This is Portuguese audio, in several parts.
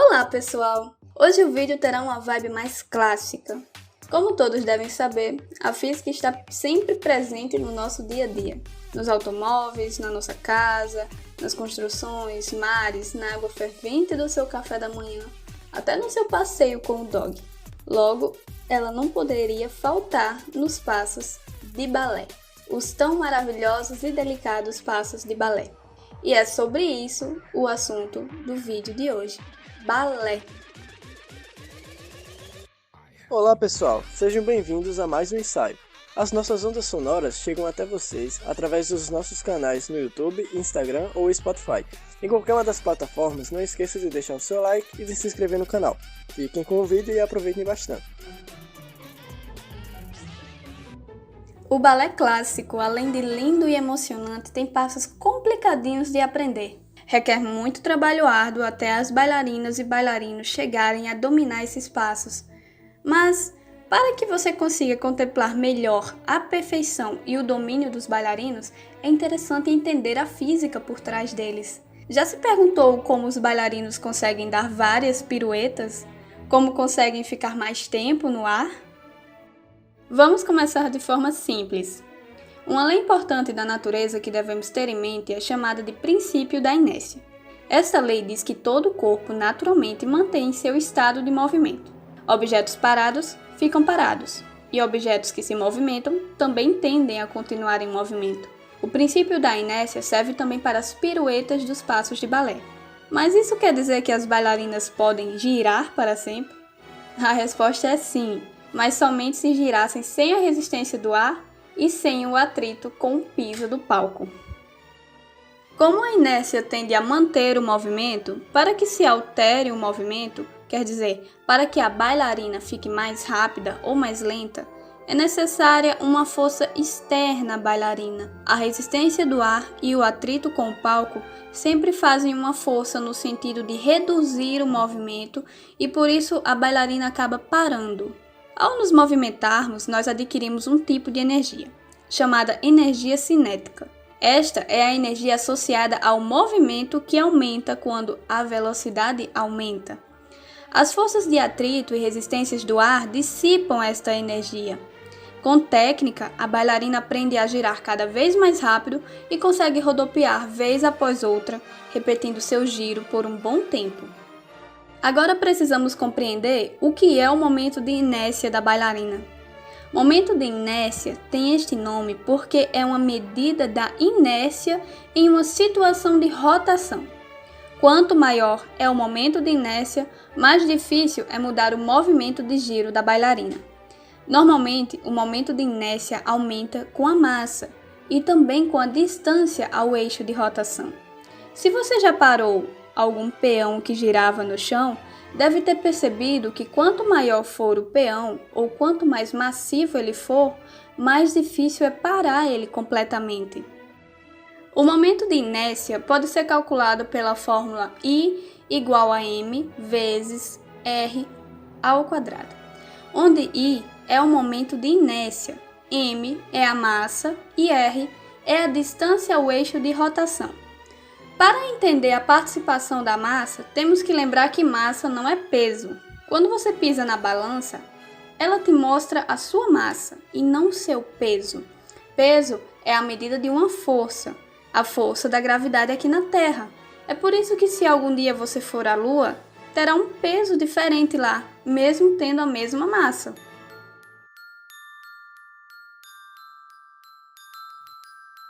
Olá pessoal! Hoje o vídeo terá uma vibe mais clássica. Como todos devem saber, a física está sempre presente no nosso dia a dia. Nos automóveis, na nossa casa, nas construções, mares, na água fervente do seu café da manhã, até no seu passeio com o dog. Logo, ela não poderia faltar nos passos de balé. Os tão maravilhosos e delicados passos de balé. E é sobre isso o assunto do vídeo de hoje. Balé. Olá pessoal, sejam bem-vindos a mais um ensaio. As nossas ondas sonoras chegam até vocês através dos nossos canais no YouTube, Instagram ou Spotify. Em qualquer uma das plataformas, não esqueça de deixar o seu like e de se inscrever no canal. Fiquem com o vídeo e aproveitem bastante. O balé clássico, além de lindo e emocionante, tem passos complicadinhos de aprender. Requer muito trabalho árduo até as bailarinas e bailarinos chegarem a dominar esses passos. Mas, para que você consiga contemplar melhor a perfeição e o domínio dos bailarinos, é interessante entender a física por trás deles. Já se perguntou como os bailarinos conseguem dar várias piruetas? Como conseguem ficar mais tempo no ar? Vamos começar de forma simples. Uma lei importante da natureza que devemos ter em mente é chamada de princípio da inércia. Esta lei diz que todo corpo naturalmente mantém seu estado de movimento. Objetos parados ficam parados, e objetos que se movimentam também tendem a continuar em movimento. O princípio da inércia serve também para as piruetas dos passos de balé. Mas isso quer dizer que as bailarinas podem girar para sempre? A resposta é sim, mas somente se girassem sem a resistência do ar e sem o atrito com o piso do palco. Como a inércia tende a manter o movimento, para que se altere o movimento, quer dizer, para que a bailarina fique mais rápida ou mais lenta, é necessária uma força externa à bailarina. A resistência do ar e o atrito com o palco sempre fazem uma força no sentido de reduzir o movimento e por isso a bailarina acaba parando. Ao nos movimentarmos, nós adquirimos um tipo de energia, chamada energia cinética. Esta é a energia associada ao movimento que aumenta quando a velocidade aumenta. As forças de atrito e resistências do ar dissipam esta energia. Com técnica, a bailarina aprende a girar cada vez mais rápido e consegue rodopiar vez após outra, repetindo seu giro por um bom tempo. Agora precisamos compreender o que é o momento de inércia da bailarina. Momento de inércia tem este nome porque é uma medida da inércia em uma situação de rotação. Quanto maior é o momento de inércia, mais difícil é mudar o movimento de giro da bailarina. Normalmente, o momento de inércia aumenta com a massa e também com a distância ao eixo de rotação. Se você já parou algum peão que girava no chão, deve ter percebido que quanto maior for o peão ou quanto mais massivo ele for, mais difícil é parar ele completamente. O momento de inércia pode ser calculado pela fórmula I igual a m vezes r ao quadrado, onde I é o momento de inércia, m é a massa e r é a distância ao eixo de rotação. Para entender a participação da massa, temos que lembrar que massa não é peso. Quando você pisa na balança, ela te mostra a sua massa e não seu peso. Peso é a medida de uma força, a força da gravidade aqui na Terra. É por isso que se algum dia você for à Lua, terá um peso diferente lá, mesmo tendo a mesma massa.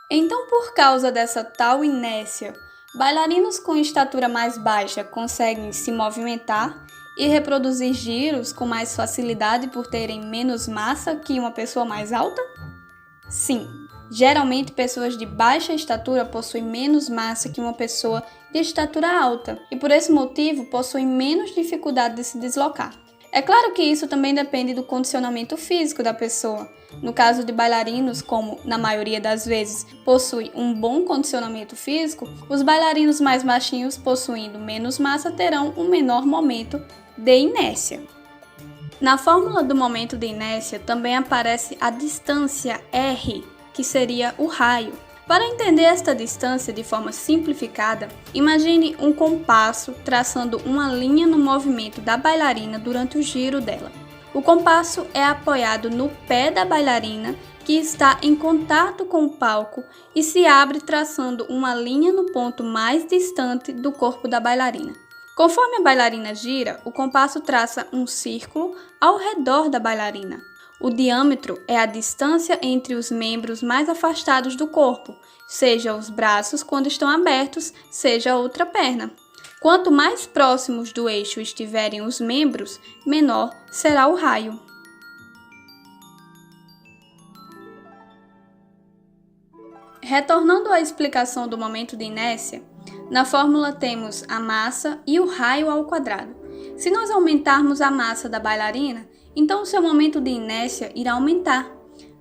Então, por causa dessa tal inércia, bailarinos com estatura mais baixa conseguem se movimentar e reproduzir giros com mais facilidade por terem menos massa que uma pessoa mais alta? Sim, geralmente pessoas de baixa estatura possuem menos massa que uma pessoa de estatura alta e por esse motivo possuem menos dificuldade de se deslocar. É claro que isso também depende do condicionamento físico da pessoa. No caso de bailarinos, como na maioria das vezes possui um bom condicionamento físico, os bailarinos mais baixinhos possuindo menos massa terão um menor momento de inércia. Na fórmula do momento de inércia também aparece a distância r, que seria o raio. Para entender esta distância de forma simplificada, imagine um compasso traçando uma linha no movimento da bailarina durante o giro dela. O compasso é apoiado no pé da bailarina, que está em contato com o palco e se abre traçando uma linha no ponto mais distante do corpo da bailarina. Conforme a bailarina gira, o compasso traça um círculo ao redor da bailarina. O diâmetro é a distância entre os membros mais afastados do corpo, seja os braços quando estão abertos, seja a outra perna. Quanto mais próximos do eixo estiverem os membros, menor será o raio. Retornando à explicação do momento de inércia, na fórmula temos a massa e o raio ao quadrado. Se nós aumentarmos a massa da bailarina, então o seu momento de inércia irá aumentar.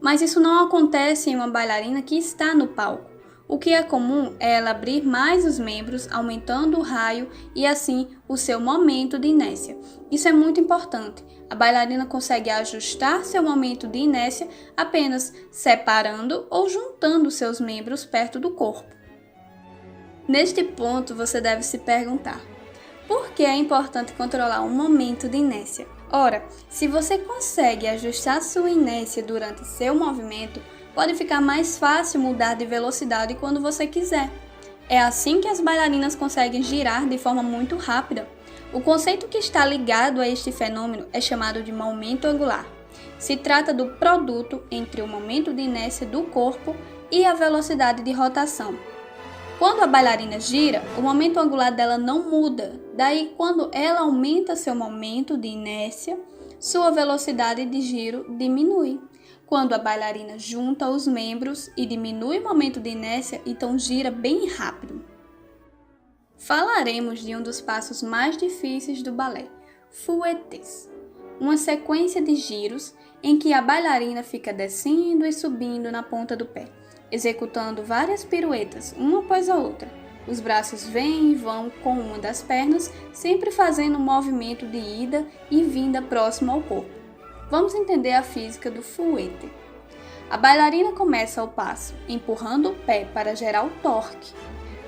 Mas isso não acontece em uma bailarina que está no palco. O que é comum é ela abrir mais os membros, aumentando o raio e assim o seu momento de inércia. Isso é muito importante. A bailarina consegue ajustar seu momento de inércia apenas separando ou juntando seus membros perto do corpo. Neste ponto, você deve se perguntar: por que é importante controlar o momento de inércia? Ora, se você consegue ajustar sua inércia durante seu movimento, pode ficar mais fácil mudar de velocidade quando você quiser. É assim que as bailarinas conseguem girar de forma muito rápida. O conceito que está ligado a este fenômeno é chamado de momento angular. Se trata do produto entre o momento de inércia do corpo e a velocidade de rotação. Quando a bailarina gira, o momento angular dela não muda. Daí, quando ela aumenta seu momento de inércia, sua velocidade de giro diminui. Quando a bailarina junta os membros e diminui o momento de inércia, então gira bem rápido. Falaremos de um dos passos mais difíceis do balé, fouettes, uma sequência de giros em que a bailarina fica descendo e subindo na ponta do pé, executando várias piruetas, uma após a outra. Os braços vêm e vão com uma das pernas, sempre fazendo um movimento de ida e vinda próximo ao corpo. Vamos entender a física do fouette. A bailarina começa o passo empurrando o pé para gerar o torque.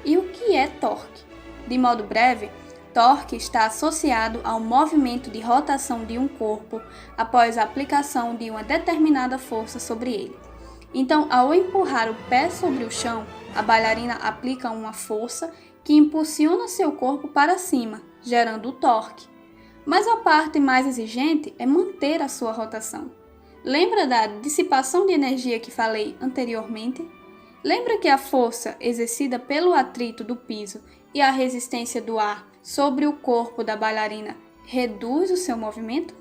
E o que é torque? De modo breve, torque está associado ao movimento de rotação de um corpo após a aplicação de uma determinada força sobre ele. Então, ao empurrar o pé sobre o chão, a bailarina aplica uma força que impulsiona seu corpo para cima, gerando o torque. Mas a parte mais exigente é manter a sua rotação. Lembra da dissipação de energia que falei anteriormente? Lembra que a força exercida pelo atrito do piso e a resistência do ar sobre o corpo da bailarina reduz o seu movimento?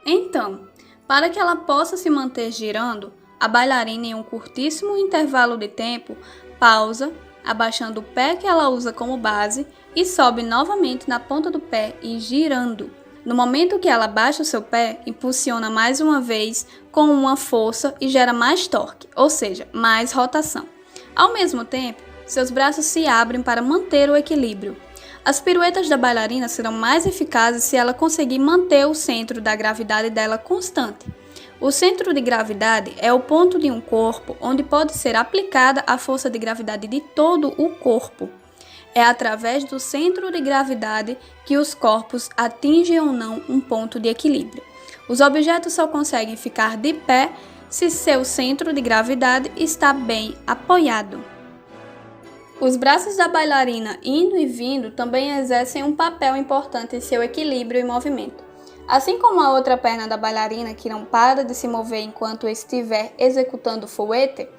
Então, para que ela possa se manter girando, a bailarina, em um curtíssimo intervalo de tempo, pausa, abaixando o pé que ela usa como base e sobe novamente na ponta do pé e girando. No momento que ela abaixa o seu pé, impulsiona mais uma vez com uma força e gera mais torque, ou seja, mais rotação. Ao mesmo tempo, seus braços se abrem para manter o equilíbrio. As piruetas da bailarina serão mais eficazes se ela conseguir manter o centro da gravidade dela constante. O centro de gravidade é o ponto de um corpo onde pode ser aplicada a força de gravidade de todo o corpo. É através do centro de gravidade que os corpos atingem ou não um ponto de equilíbrio. Os objetos só conseguem ficar de pé se seu centro de gravidade está bem apoiado. Os braços da bailarina indo e vindo também exercem um papel importante em seu equilíbrio e movimento. Assim como a outra perna da bailarina, que não para de se mover enquanto estiver executando o fouette,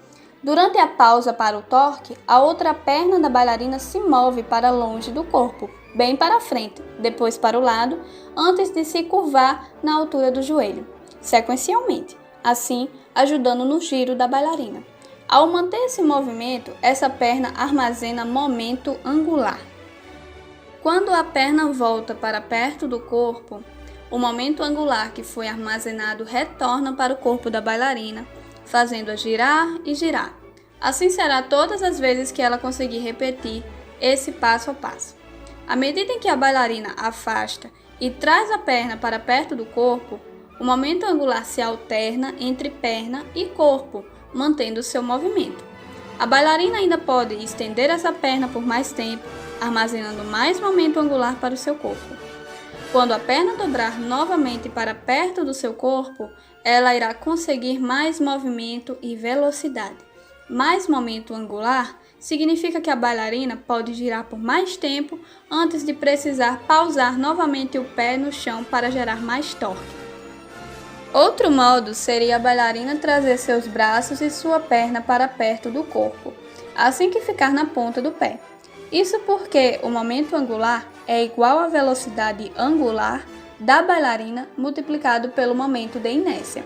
durante a pausa para o torque, a outra perna da bailarina se move para longe do corpo, bem para a frente, depois para o lado, antes de se curvar na altura do joelho, sequencialmente, assim ajudando no giro da bailarina. Ao manter esse movimento, essa perna armazena momento angular. Quando a perna volta para perto do corpo, o momento angular que foi armazenado retorna para o corpo da bailarina, fazendo-a girar e girar. Assim será todas as vezes que ela conseguir repetir esse passo a passo. À medida em que a bailarina afasta e traz a perna para perto do corpo, o momento angular se alterna entre perna e corpo, mantendo seu movimento. A bailarina ainda pode estender essa perna por mais tempo, armazenando mais momento angular para o seu corpo. Quando a perna dobrar novamente para perto do seu corpo, ela irá conseguir mais movimento e velocidade. Mais momento angular significa que a bailarina pode girar por mais tempo antes de precisar pausar novamente o pé no chão para gerar mais torque. Outro modo seria a bailarina trazer seus braços e sua perna para perto do corpo, assim que ficar na ponta do pé. Isso porque o momento angular é igual à velocidade angular da bailarina multiplicado pelo momento de inércia.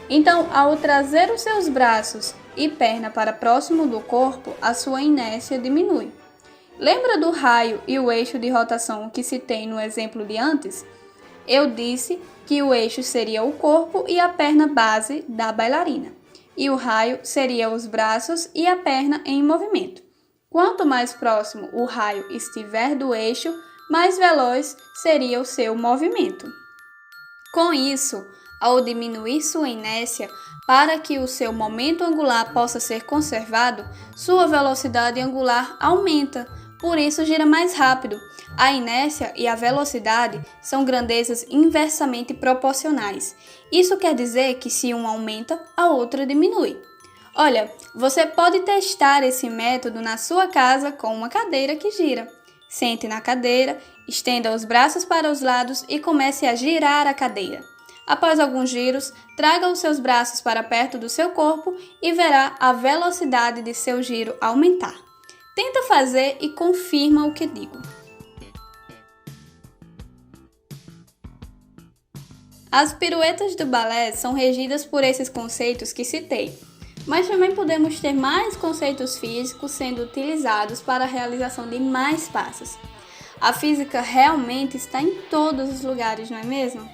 Então, ao trazer os seus braços e perna para próximo do corpo, a sua inércia diminui. Lembra do raio e o eixo de rotação que citei no exemplo de antes? Eu disse que o eixo seria o corpo e a perna base da bailarina, e o raio seria os braços e a perna em movimento. Quanto mais próximo o raio estiver do eixo, mais veloz seria o seu movimento. Com isso, ao diminuir sua inércia, para que o seu momento angular possa ser conservado, sua velocidade angular aumenta, por isso gira mais rápido. A inércia e a velocidade são grandezas inversamente proporcionais. Isso quer dizer que se uma aumenta, a outra diminui. Olha, você pode testar esse método na sua casa com uma cadeira que gira. Sente na cadeira, estenda os braços para os lados e comece a girar a cadeira. Após alguns giros, traga os seus braços para perto do seu corpo e verá a velocidade de seu giro aumentar. Tenta fazer e confirma o que digo. As piruetas do balé são regidas por esses conceitos que citei, mas também podemos ter mais conceitos físicos sendo utilizados para a realização de mais passos. A física realmente está em todos os lugares, não é mesmo?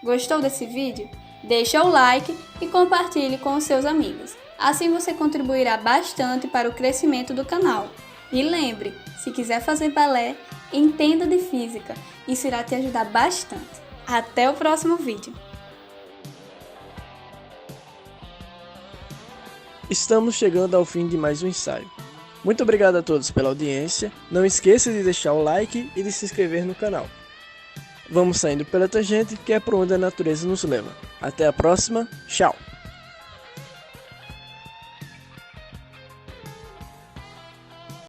Gostou desse vídeo? Deixa o like e compartilhe com os seus amigos. Assim você contribuirá bastante para o crescimento do canal. E lembre, se quiser fazer balé, entenda de física. Isso irá te ajudar bastante. Até o próximo vídeo. Estamos chegando ao fim de mais um ensaio. Muito obrigado a todos pela audiência. Não esqueça de deixar o like e de se inscrever no canal. Vamos saindo pela tangente, que é por onde a natureza nos leva. Até a próxima. Tchau!